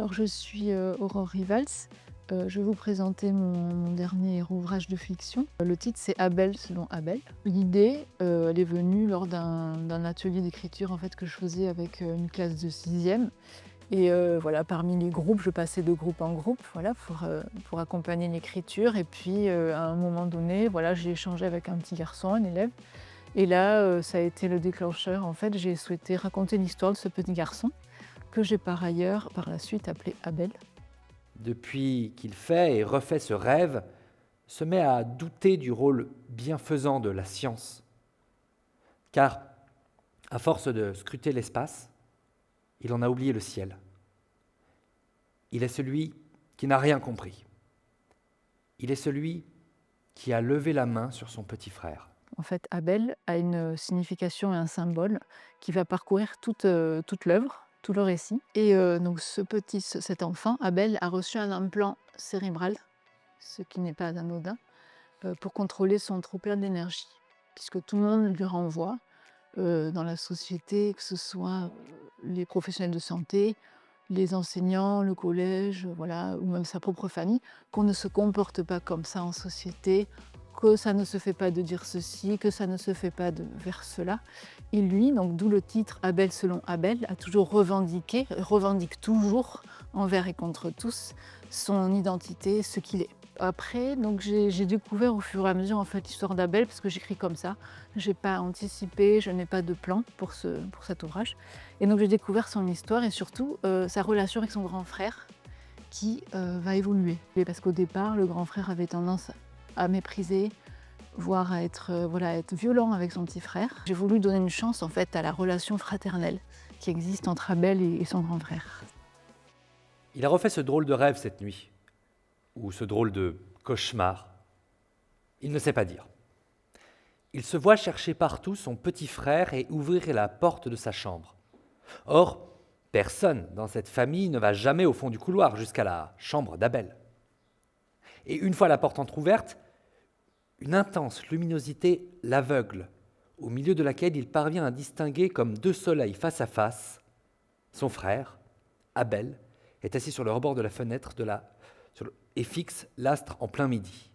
Alors je suis Aurore Rivals. Je vais vous présenter mon dernier ouvrage de fiction. Le titre c'est Abel selon Abel. L'idée, elle est venue lors d'un atelier d'écriture en fait, que je faisais avec une classe de 6e. Et voilà, parmi les groupes, je passais de groupe en groupe voilà, pour accompagner l'écriture. Et puis à un moment donné, voilà, j'ai échangé avec un petit garçon, un élève. Et là, ça a été le déclencheur. En fait, j'ai souhaité raconter l'histoire de ce petit garçon que j'ai par ailleurs, par la suite, appelé Abel. Depuis qu'il fait et refait ce rêve, se met à douter du rôle bienfaisant de la science. Car, à force de scruter l'espace, il en a oublié le ciel. Il est celui qui n'a rien compris. Il est celui qui a levé la main sur son petit frère. En fait, Abel a une signification et un symbole qui va parcourir toute l'œuvre, tout le récit. Et donc cet enfant, Abel, a reçu un implant cérébral, ce qui n'est pas anodin, pour contrôler son trop-plein d'énergie. Puisque tout le monde lui renvoie dans la société, que ce soit les professionnels de santé, les enseignants, le collège, voilà, ou même sa propre famille, qu'on ne se comporte pas comme ça en société, que ça ne se fait pas de dire ceci, que ça ne se fait pas de faire cela. Et lui, donc d'où le titre Abel selon Abel, a toujours revendiqué, revendique toujours envers et contre tous son identité, ce qu'il est. Après, donc j'ai découvert au fur et à mesure en fait l'histoire d'Abel parce que j'écris comme ça. J'ai pas anticipé, je n'ai pas de plan pour cet ouvrage. Et donc j'ai découvert son histoire et surtout sa relation avec son grand frère qui va évoluer. Et parce qu'au départ, le grand frère avait tendance à mépriser, voire à être, à être violent avec son petit frère. J'ai voulu donner une chance en fait à la relation fraternelle qui existe entre Abel et son grand frère. Il a refait ce drôle de rêve cette nuit, ou ce drôle de cauchemar. Il ne sait pas dire. Il se voit chercher partout son petit frère et ouvrir la porte de sa chambre. Or, personne dans cette famille ne va jamais au fond du couloir jusqu'à la chambre d'Abel. Et une fois la porte entr'ouverte, une intense luminosité l'aveugle, au milieu de laquelle il parvient à distinguer comme deux soleils face à face. Son frère, Abel, est assis sur le rebord de la fenêtre et fixe l'astre en plein midi.